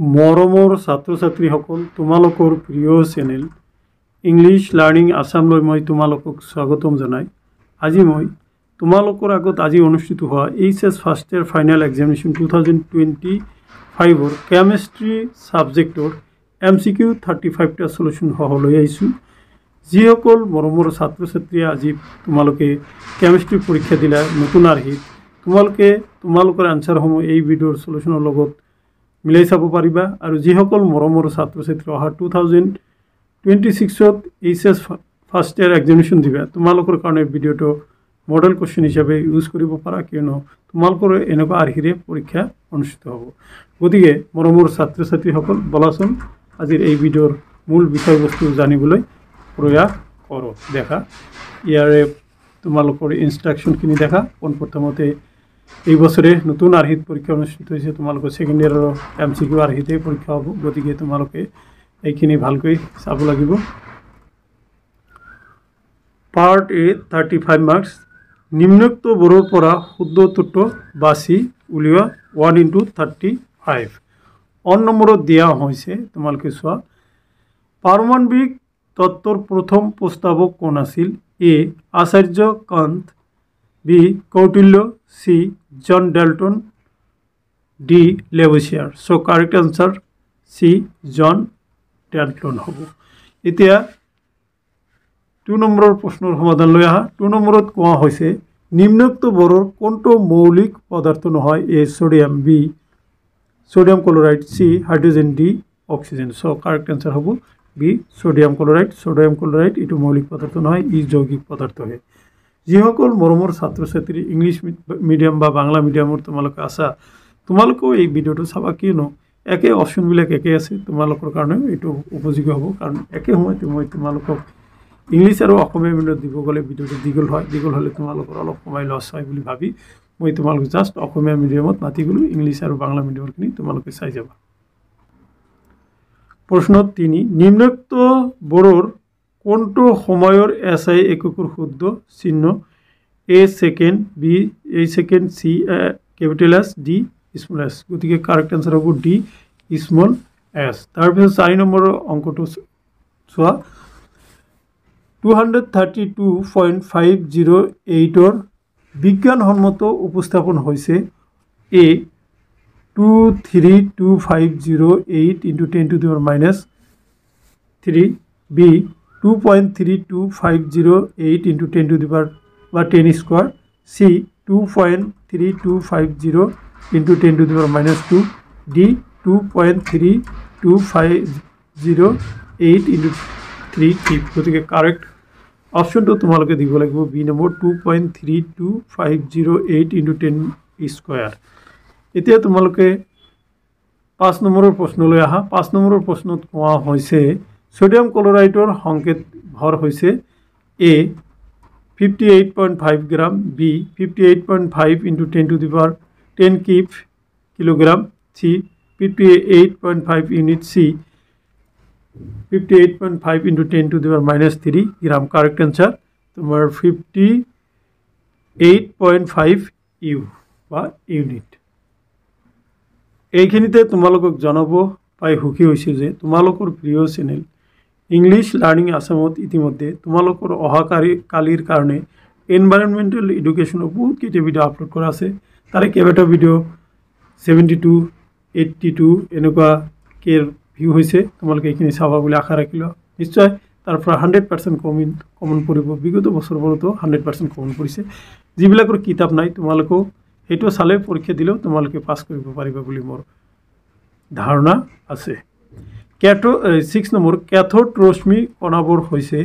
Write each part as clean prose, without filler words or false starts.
মৰমৰ ছাত্ৰ ছাত্ৰীসকল তোমালোকৰ প্ৰিয় চেনেল ইংলিছ লাৰ্নিং আসামলৈ মই তোমালোকক স্বাগতম জনাই আজি মই তোমালোকৰ আগত আজি অনুষ্ঠিত হোৱা HS first year final examination 2025 chemistry সাবজেক্টৰ এমসিকিউ 35 টা সলিউশন সহ লৈ আহিছো যিসকল মৰমৰ ছাত্ৰ ছাত্ৰীয়ে আজি তোমালোকে কেমিষ্ট্ৰি পৰীক্ষা দিলা নতুন আৰ্হি তোমালোকৰ আনসাৰসমূহ এই ভিডিঅ'ৰ সলিউশনৰ লগত মিলাই চাব পাৰিবা আৰু যিসকল মৰমৰ ছাত্ৰ ছাত্ৰী অহা 2026ত এইচএছ ফাৰ্ষ্ট ইয়াৰ এক্সামিনেশ্যন দিবা তোমালোকৰ কাৰণে ভিডিঅ'টো মডেল কোশ্চেন হিচাপে ইউজ কৰিব পাৰা কিয়নো তোমালোকৰ এনেকুৱা আৰ্হিৰে পৰীক্ষা অনুষ্ঠিত হ'ব গতিকে মৰমৰ ছাত্ৰ ছাত্ৰীসকল বলাচোন আজিৰ এই ভিডিঅ'ৰ মূল বিষয়বস্তু জানিবলৈ প্ৰয়াস কৰক দেখা ইয়াৰে তোমালোকৰ ইনষ্ট্ৰাকশনখিনি দেখা প্ৰথমতে এই বছৰে নতুন আৰ্হিত পৰীক্ষা অনুষ্ঠিত হৈছে তোমালোকৰ সেকেন্ড ইয়াৰৰ এমসিকিউ আৰ্হিতে পৰীক্ষা হ'ব গতিকে তোমালোকে এইখিনি ভালকৈ চাব লাগিব পাৰ্ট এ 35 মাৰ্কস নিম্নোক্ত বৰৰ পৰা শুদ্ধ উত্তৰটো বাছি উলিওৱা 1 * 35 অন নম্বৰত দিয়া হৈছে তোমালোকে চোৱা পাৰমাণবিক তত্ত্বৰ প্ৰথম প্ৰস্তাৱক কোন আছিল A Acharya Kanad B Kautilya C John Dalton D Lavoisier so correct answer C John Dalton হ'ব এতিয়া 2 নম্বৰৰ প্ৰশ্নৰ সমাধান লৈ আহা 2 নম্বৰত কোৱা হৈছে নিম্নোক্ত বৰৰ কোনটো মৌলিক পদাৰ্থ নহয় A sodium B sodium chloride C hydrogen D oxygen so correct answer হ'ব বি সোডিয়াম ক্লোৰাইড এটো মৌলিক পদাৰ্থ নহয় ই যৌগিক পদাৰ্থ হয় যিসকল মৰমৰ ছাত্ৰ ছাত্ৰী ইংলিছ মিডিয়াম বা বাংলা মিডিয়ামৰ তোমালোকে আছা তোমালোকে এই ভিডিঅ'টো চাবা কিয়নো একে অপশনবিলাক একে আছে তোমালোকৰ কাৰণে এটো উপযোগী হ'ব কাৰণ একে সময়তে মই তোমালোকক ইংলিছ আৰু অসমীয়া মিডিয়াম দিব গলে ভিডিঅ'টো দীঘল হলে তোমালোকৰ অলপ সময় লছ হয় বুলি ভাবি মই তোমালোক জাস্ট অসমীয়া মিডিয়ামত মাতি গলো ইংলিছ আৰু বাংলা মিডিয়ামৰখিনি তোমালোকে চাই যাবা প্ৰশ্ন 3 নিম্নোক্ত বৰৰ কোনটো সময়ৰ এসআই এককৰ শুদ্ধ চিহ্ন এ second B A second C capital এস ডি স্মল এস গতিকে কারেক্ট আনসার হ'ব ডি স্মল এস তাৰপিছত 4 নম্বৰৰ অংকটো চোৱা 232.508 ৰ বিজ্ঞানসন্মত উপস্থাপন হৈছে এ 23258 × 10⁻³ বি 2.3258 × 10⁻10² সি 2.3250 × 10⁻²ডি 2.3258 × 3³ গতিকে কারেক্ট অপশনটো তোমালোকে দিব লাগিব বি নম্বৰ 2.3258 × 10² এতিয়া তোমালোকে 5 নম্বৰৰ প্ৰশ্নলৈ আহা 5 নম্বৰৰ প্ৰশ্নত কোৱা হৈছে সোডিয়াম ক্লোৰাইডৰ সংকেত ভৰ হৈছে এ 58.5 গ্ৰাম বি 58.5 × 10⁻10³ কিলোগ্ৰাম সি 58.5 ইউনিট সি 58.5 × 10⁻³ গ্রাম কারেক্ট আনসার তোমার 58.5 ইউ বা ইউনিট এইখিনিতে তোমালোকক জনাব পাই সুখী হৈছো যে তোমালোকৰ প্ৰিয় চেনেল ইংলিছ লাৰ্নিং আসামত ইতিমধ্যে তোমালোকৰ কালিৰ কাৰণে এনভাইৰনমেন্টাল এডুকেশ্যনৰ বহুত কেইটা ভিডিঅ' আপলোড কৰা আছে তাৰে কেইবাটা ভিডিঅ' 72 82 এনেকুৱা কেৰ ভিউ হৈছে তোমালোকে এইখিনি চাবা বুলি আশা ৰাখিলো নিশ্চয় তাৰ পৰা 100% কমন পৰিব বিগত বছৰবোৰতো 100% কমন পৰিছে যিবিলাকৰ কিতাপ নাই তোমালোকে হেটো চালে পৰীক্ষা দিলেও তোমালোকে পাস কৰিব পাৰিবা বুলি মোৰ ধাৰণা আছে 6 নম্বৰ ক্যাথোড ৰশ্মি কণাবোৰ হৈছে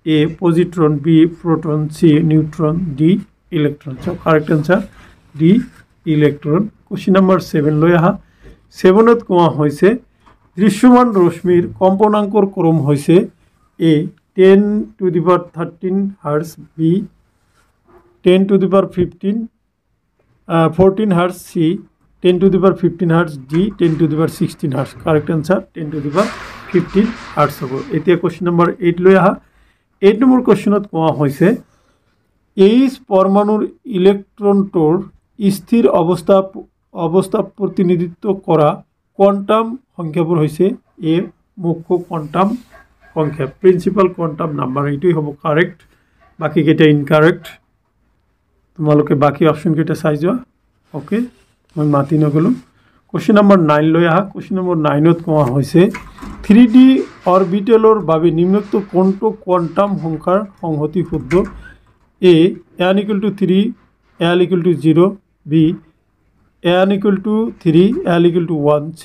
A positron B proton C neutron D electron so correct answer D electron question number 7 লৈ আহা 7ত কোৱা হৈছে দৃশ্যমান ৰশ্মিৰ কম্পনাঙ্কৰ ক্ৰম হৈছে এ 10⁻13 হাৰ্টজ বি 10⁻14 হাৰ্টজ সি 10⁻15 hearts D 10⁻16 hearts correct answer 10⁻15 hearts হ'ব এতিয়া কোশ্চেন নম্বৰ 8 লৈ আহা 8 নম্বৰ কোশ্চেনত কোৱা হৈছে এইচ পৰমাণুৰ ইলেক্ট্ৰনটোৰ স্থিৰ অৱস্থা প্ৰতিনিধিত্ব কৰা কোৱাণ্টাম সংখ্যাবোৰ হৈছে এ মুখ্য কোৱাণ্টাম সংখ্যা প্ৰিন্সিপাল কোৱাণ্টাম নাম্বাৰ এইটোই হ'ব কাৰেক্ট বাকি কেইটা ইনকাৰেক্ট তোমালোকে বাকি অপশন কেইটা চাই যোৱা ওকে মই মাতি নগলো কোশ্চেন নম্বৰ 9 লৈ আহা কোশ্চেন নম্বৰ 9 ত কোৱা হৈছে 3D অৰবিটেলৰ বাবে নিম্নোক্ত কোনটো কোৱাণ্টাম সংখ্যাৰ সংহতি শুদ্ধ a n equal to 3 l equal to 0 b n equal to 3 l equal to 1 c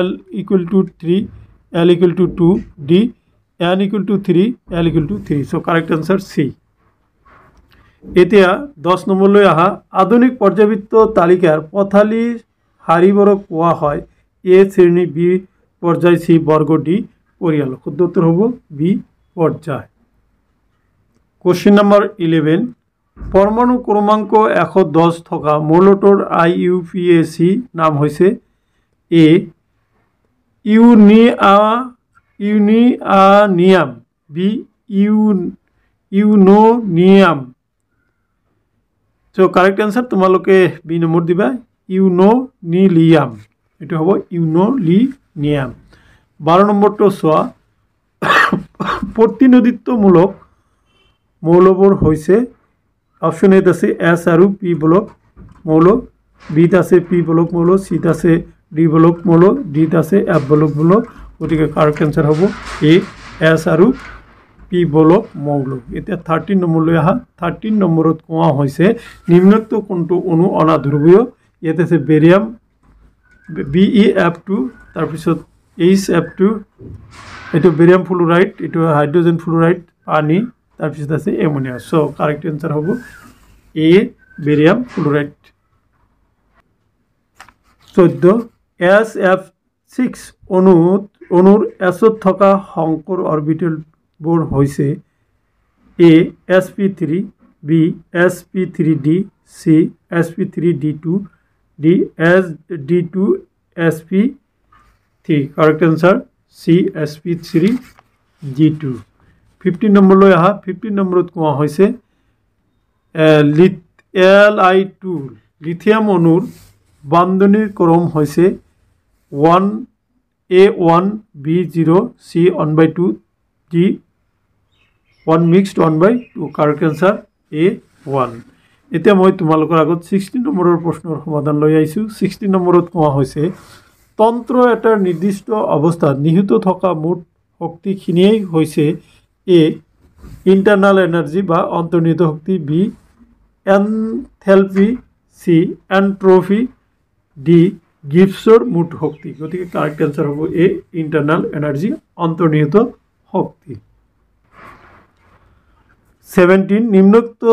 l equal to 3 l equal to 2 d n equal to 3 l equal to 3 so correct answer c এতিয়া 10 number লৈ আহা আধুনিক পৰ্যায়বৃত্ত তালিকাৰ পথালি হাৰিবোৰক কোৱা হয় এ শ্ৰেণী B পৰ্যায় সি বৰ্গ ডি পৰিয়াল শুদ্ধ উত্তৰ হ'ব বি পৰ্যায় কোশ্চেন নম্বৰ 11 পৰমাণু ক্ৰমাংক 110 থকা মৌলটোৰ IUPAC নাম হৈছে এ ইউনিয়াম বি ইউনোনিয়াম so correct answer তোমালোকে বি নম্বৰ দিবা ইউনোনিলিয়াম এটো হ'ব ইউনোলিনিয়াম 12 নম্বৰটো সোয়া প্ৰতিনিধিত্বমূলক মৌলবোৰ হৈছে অপশন এ আছে এস আৰু পি ব্লক মৌল বি ত আছে পি ব্লক মৌল সি ত আছে ডি ব্লক মৌল ডি ত আছে এফ ব্লক মৌল গতিকে কারেক্ট आंसर হ'ব এ এস আৰু পি ব্লক মৌল এটা 13 নম্বৰ লৈ আহা 13 নম্বৰত কোৱা হৈছে নিম্নোক্ত কোনটো অণু অনাধ্ৰুৱীয় ইয়াতে আছে বেৰিয়াম BeF2 তাৰ পিছত HF2 এটো বেৰিয়াম ফ্লুৰাইড এটো হাইড্ৰোজেন ফ্লুৰাইড পানী তাৰ পিছত আছে এমোনিয়া সো কাৰেক্ট आंसर হ'ব এ বেৰিয়াম ফ্লুৰাইড 14 SF6 অণুৰ এছত থকা সংকৰ অৰবিটেল বোৰ হৈছে A sp3 B sp3d C sp3d2 D d2 sp3 correct answer C sp3d2 15 number লৈ আহা 15 নম্বৰত কোৱা হৈছে Li2 লিথিয়াম অণুৰ বান্ধনীৰ ক্ৰম হৈছে 1A1 B0 C1/2 D 1 mixed 1/2 correct answer A1 এতিয়া মই তোমালোকৰ আগত 16 নম্বৰৰ প্ৰশ্নৰ সমাধান লৈ আইছো 16 নম্বৰত কোৱা হৈছে তন্ত্ৰ এটাৰ নিৰ্দিষ্ট অৱস্থাত নিহিত থকা মুঠ শক্তিখিনিয়ে হৈছে এ ইন্টাৰনাল এনাৰ্জি বা অন্তৰ্নিহিত শক্তি বি এনথেলপি সি এন্ট্ৰপি ডি গিবছৰ মুঠ শক্তি গতিকে কাৰেক্ট आंसर হ'ব এ ইন্টাৰনাল এনাৰ্জি অন্তৰ্নিহিত শক্তি 17 নিম্নোক্ত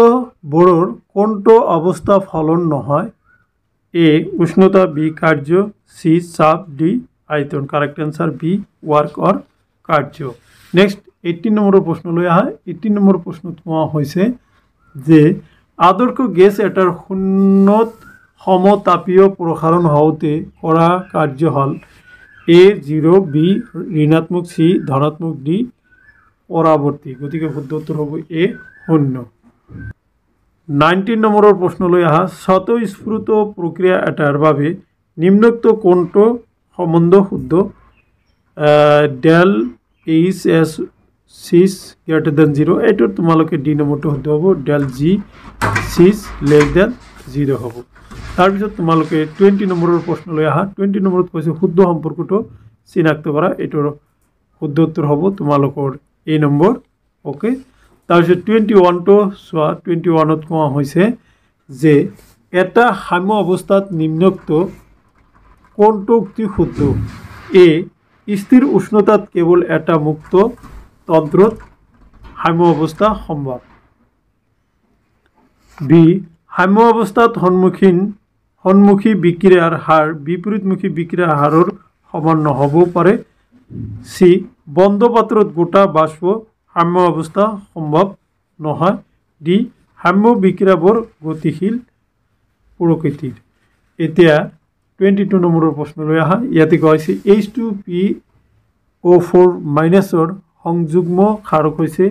বোৰৰ কোনটো অৱস্থা ফলন নহয় এ উষ্ণতা বি কাৰ্য সি চাপ ডি আয়তন কাৰেক্ট आंसर বি ওয়াৰ্ক অৰ কাৰ্য নেক্সট 18 নম্বৰৰ প্ৰশ্ন লৈ আহা 18 নম্বৰ প্ৰশ্নত কোৱা হৈছে যে আদৰ্শ গেছ এটাৰ শূন্যত সমতাপীয় প্ৰসাৰণ হওঁতে কৰা কাৰ্য হল A0 B ঋণাত্মক C ধনাত্মক D পৰাৱৰ্তী গতিকে শুদ্ধ উত্তৰ হ'ব এ 0 19 নম্বৰৰ প্ৰশ্ন লৈ আহা স্বতঃস্ফূৰ্ত প্ৰক্ৰিয়া এটাৰ বাবে নিম্নোক্ত কোনটো সম্বন্ধ শুদ্ধ ডেল HS 6 greater than 0 এটো তোমালোকে ডি নম্বৰটো শুদ্ধ হ'ব ডেল G 6 less than 0 হ'ব তাৰ পিছত তোমালোকে 20 নম্বৰৰ প্ৰশ্ন লৈ আহা 20 নম্বৰত কৈছে শুদ্ধ সম্পৰ্কটো চিনাক্ত কৰা এটোৰ শুদ্ধ উত্তৰ হ'ব তোমালোকৰ এ নম্বৰ ওকে তাৰ পিছত 21 টো সোয়া 21 ত কোৱা হৈছে যে এটা সাম্য অৱস্থাত নিম্নোক্ত কোনটো উক্তি শুদ্ধ এ স্থিৰ উষ্ণতাত কেৱল এটা মুক্ত তন্ত্ৰত সাম্য অৱস্থা সম্ভৱ বি সাম্য অৱস্থাত সন্মুখী বিক্ৰিয়াৰ হাৰ বিপৰীতমুখী বিক্ৰিয়াৰ হাৰৰ সমান নহ'ব পাৰে সি বন্ধ পাত্ৰত গোটা বাষ্প সাম্য অৱস্থা সম্ভৱ নহয় ডি সাম্য বিক্ৰিয়াবোৰ গতিশীল প্ৰকৃতিৰ এতিয়া 22 নম্বৰৰ প্ৰশ্ন লৈ আহা ইয়াতে কৈছে H2PO4 মাইনাছৰ সংযুগ্ম ক্ষাৰক হৈছে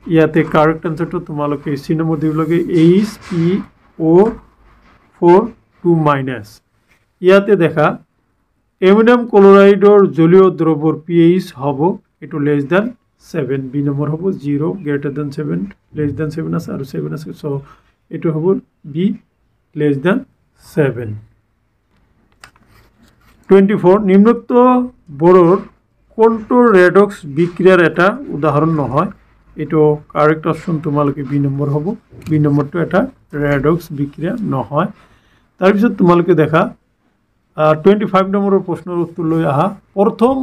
ইয়াতে কাৰেক্ট आंसरটো তোমালোকে সি নম্বৰ দিব লাগে HPO4 2 মাইনাস ইয়াতে দেখা এমোনিয়াম ক্লোৰাইডৰ জলীয় দ্ৰৱৰ pH হ'ব এটো লেস দেন 7 বি নম্বৰ হ'ব 0 গ্ৰেটাৰ দেন 7 লেস দেন 7 আছে আৰু 7 আছে সো এটো হ'ব বি লেস দেন 7 24 নিম্নোক্ত বৰৰ কোনটো ৰেডক্স বিক্ৰিয়াৰ এটা উদাহৰণ নহয় এটো কাৰেক্ট অপশন তোমালোকে বি নম্বৰ হ'ব বি নম্বৰটো এটা ৰেডক্স বিক্ৰিয়া নহয় তাৰ পিছত তোমালোকে দেখা 25 নম্বৰৰ প্ৰশ্নৰ উত্তৰ লৈ আহা প্ৰথম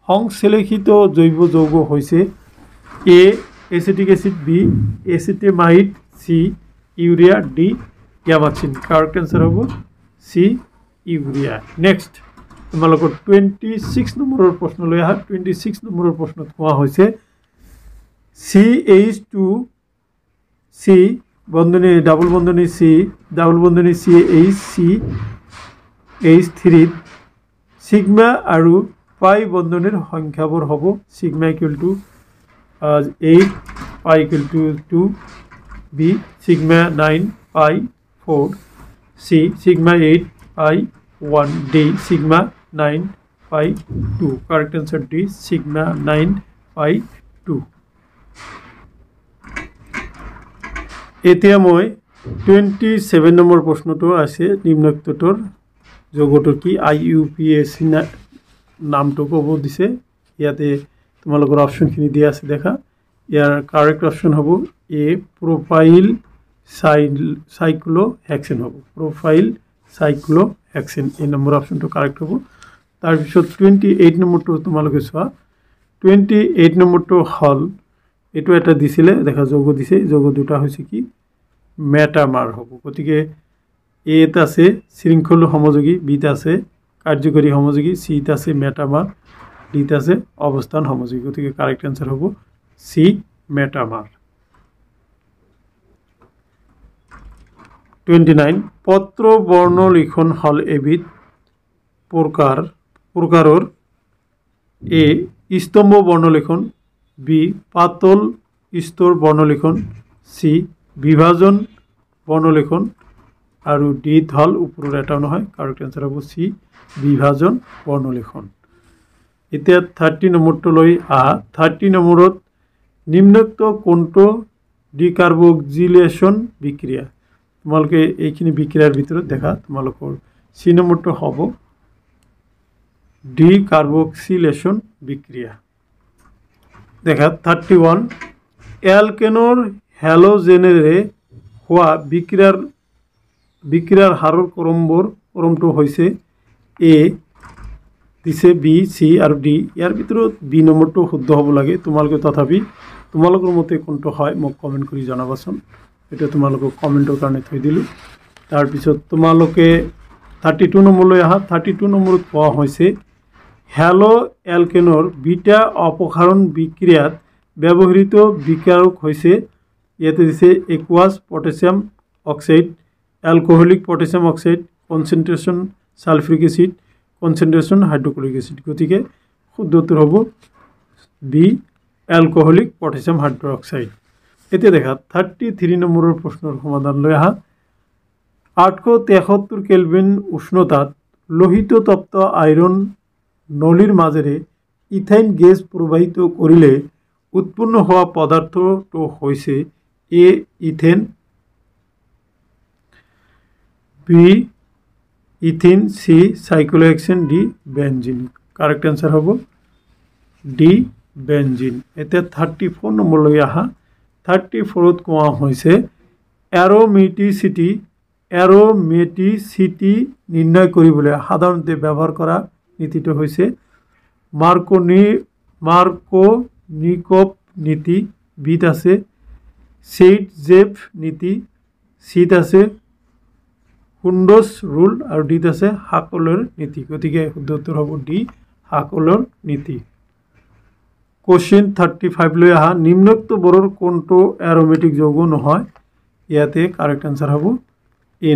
সংশ্লেষিত জৈৱ যৌগ হৈছে A acetic acid B acetamide C urea D gammexane correct answer হ'ব সি ইউৰিয়া নেক্সট তোমালোকৰ 26 নম্বৰৰ প্ৰশ্ন লৈ আহা 26 নম্বৰৰ প্ৰশ্নত কোৱা হৈছে CH2 C বন্ধনী ডাবল বন্ধনী C ডাবল বন্ধনী CH H3 সিগমা আৰু পাই বন্ধনীৰ সংখ্যাবোৰ হ'ব সিগমা ইকুয়াল টু 8 পাই ইকুয়াল টু 2 B সিগমা 9 পাই 4 C সিগমা 8 পাই 1 D সিগমা 9 পাই 2 কারেক্ট आंसर D সিগমা 9 পাই 2 এতিয়া মই 27 নম্বৰ প্ৰশ্নটো আছে নিম্নোক্তটোৰ যৌগটোৰ কি IUPAC নামটো ক'ব দিছে ইয়াতে তোমালোকৰ অপশনখিনি দিয়া আছে দেখা ইয়াৰ কাৰেক্ট অপশন হ'ব এ প্ৰোপাইল সাইক্লোহেক্সেন হ'ব প্ৰোপাইল সাইক্লোহেক্সেন এই নম্বৰ অপশনটো কাৰেক্ট হ'ব তাৰ পিছত 28 নম্বৰটো তোমালোকে চোৱা 28 নম্বৰটো হল এটো এটা দিছিলে দেখা যৌগ দিছে যৌগ দুটা হৈছে কি মেটামাৰ হ'ব গতিকে এ ত আছে শৃংখল সমযোগী বি ত আছে কাৰ্যকৰী সমযোগী সি ত আছে মেটামাৰ ডি ত আছে অৱস্থান সমযোগী গতিকে কাৰেক্ট आंसर হ'ব সি মেটামাৰ 29 পত্ৰ বৰ্ণ লিখন হল এবিধ প্ৰকাৰৰ এ স্তম্ভ বৰ্ণ লিখন বি পাতল স্তৰ বৰ্ণ লিখন সি বিভাজন বৰ্ণ লিখন আৰু ডি হল ওপৰৰ এটা নহয় কাৰেক্ট आंसर হ'ব সি বিভাজন বৰ্ণ লিখন এতিয়া 30 নম্বৰটো লৈ আহা 30 নম্বৰত নিম্নোক্ত কোনটো ডিকাৰ্বক্সিলেশন বিক্ৰিয়া তোমালোকে এইখিনি বিক্ৰিয়াৰ ভিতৰত দেখা তোমালোকৰ সি নম্বৰটো হ'ব ডিকাৰ্বক্সিলেশন বিক্ৰিয়া দেখা 31 অ্যালকেনৰ হ্যালোজেনেৰে হোৱা বিক্ৰিয়াৰ হাৰৰ ক্ৰমটো হৈছে এ দিছে বি সি আৰু ডি ইয়াৰ ভিতৰত বি নম্বৰটো শুদ্ধ হ'ব লাগে তোমালোকে তথাপি তোমালোকৰ মতে কোনটো হয় মোক কমেন্ট কৰি জনাবাচোন এটা তোমালোকক কমেন্টৰ কাৰণে থৈ দিলো তাৰ পিছত তোমালোকে 32 নম্বৰলৈ আহা 32 নম্বৰত কোৱা হৈছে হ্যালো অ্যালকেনৰ বিটা অপসাৰণ বিক্ৰিয়াত ব্যবহৃত বিকাৰক হৈছে ইয়াতে দিছে aqueous potassium oxide alcoholic potassium oxide concentration sulphuric acid concentration hydrochloric acid গতিকে শুদ্ধ উত্তৰ হ'ব বি অ্যালকোহলিক পটাসিয়াম হাইড্ৰোক্সাইড এতিয়া দেখা 33 নম্বৰৰ প্ৰশ্নৰ সমাধান লৈ আহা 873 কেলভিন উষ্ণতাত লোহিত তপ্ত আইৰণ নলীৰ মাজেৰে ইথাইন গেছ প্ৰবাহিত কৰিলে উৎপন্ন হোৱা পদাৰ্থটো হৈছে A ethane B ethene C cyclohexane D benzene correct answer হ'ব ডি বেনজিন এতিয়া 34 নম্বৰলৈ আহা 34ত কোৱা হৈছে এৰোমেটিসিটি নিৰ্ণয় কৰিবলৈ সাধাৰণতে ব্যৱহাৰ কৰা নীতিটো হৈছে মাৰ্কোনিকভ নীতি বিত আছে সেইট-জেভ নীতি সিত আছে হুণ্ডছ ৰুল আৰু ডিত আছে হাকলৰ নীতি গতিকে শুদ্ধ উত্তৰ হ'ব ডি হাকলৰ নীতি কোশ্চেন 35 লৈ আহা নিম্নোক্ত বৰৰ কোনটো এৰোমেটিক যৌগ নহয় ইয়াতে কাৰেক্ট आंसर হ'ব এ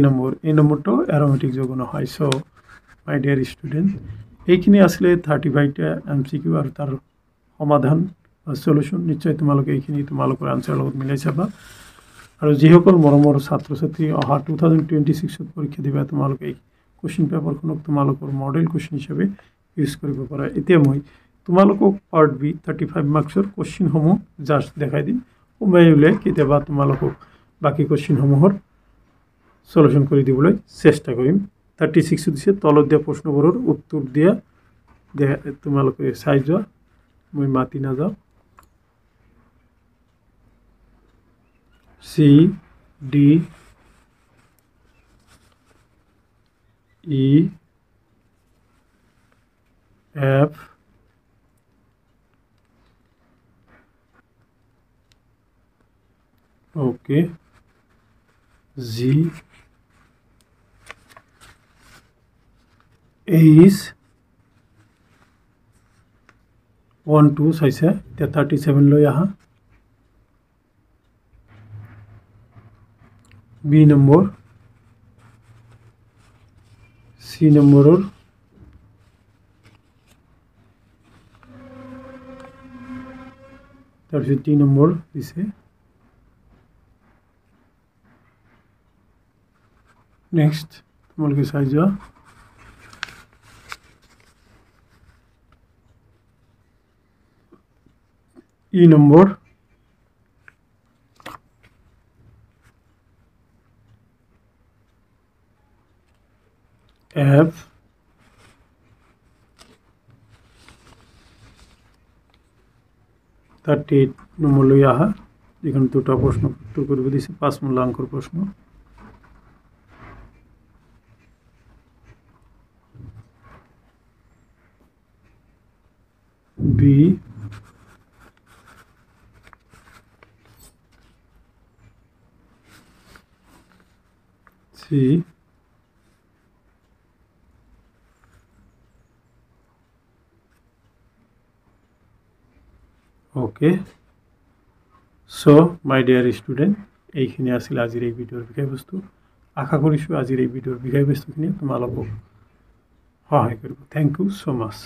নম্বৰটো এৰোমেটিক যৌগ নহয় সো মাই ডিয়াৰ ষ্টুডেন্ট এইখিনি আসলে 35টা এমসিকিউ আৰু তাৰ সমাধান সলিউশন নিশ্চয় তোমালোকে এইখিনি তোমালোকৰ আনসাৰ লগত মিলাই চাবা আৰু যিসকল মৰমৰ ছাত্ৰ ছাত্ৰী অহা 2026 পৰীক্ষা দিবা তোমালোকে কোশ্চিন পেপাৰখনক তোমালোকৰ মডেল কোশ্চিন হিচাপে ইউজ কৰিব পাৰা এতিয়া মই তোমালোকক পাৰ্ট বি 35 মাৰ্কছৰ কোশ্চিনসমূহ জাষ্ট দেখাই দিম সোমাই উলিয়াই কেতিয়াবা তোমালোকক বাকি কোশ্চিনসমূহৰ সলিউশন কৰি দিবলৈ চেষ্টা কৰিম 36 দিছে তলত দিয়া প্ৰশ্নবোৰৰ উত্তৰ দিয়া তোমালোকে চাই যোৱা মই মাতি না যাও C D E F okay G H 1 2 চাইছে এতিয়া 37 লৈ আহা B নম্বৰ C নম্বৰৰ তাৰপিছত D নম্বৰ দিছে নেক্সট তোমালোকে চাই যোৱা E নম্বৰ F নম্বৰ লৈ আহা এখানে দুটা প্ৰশ্ন উত্তৰ কৰিব দিছে 5 মূল্যাঙ্কৰ প্ৰশ্ন B C okay so my dear student এইখিনি আছিল আজিৰ এই ভিডিওৰ বিষয়বস্তু আশা কৰিছো আজিৰ এই ভিডিওৰ বিষয়বস্তুখিনি তোমালোকক সহায় কৰিব থ্যাংক ইউ so much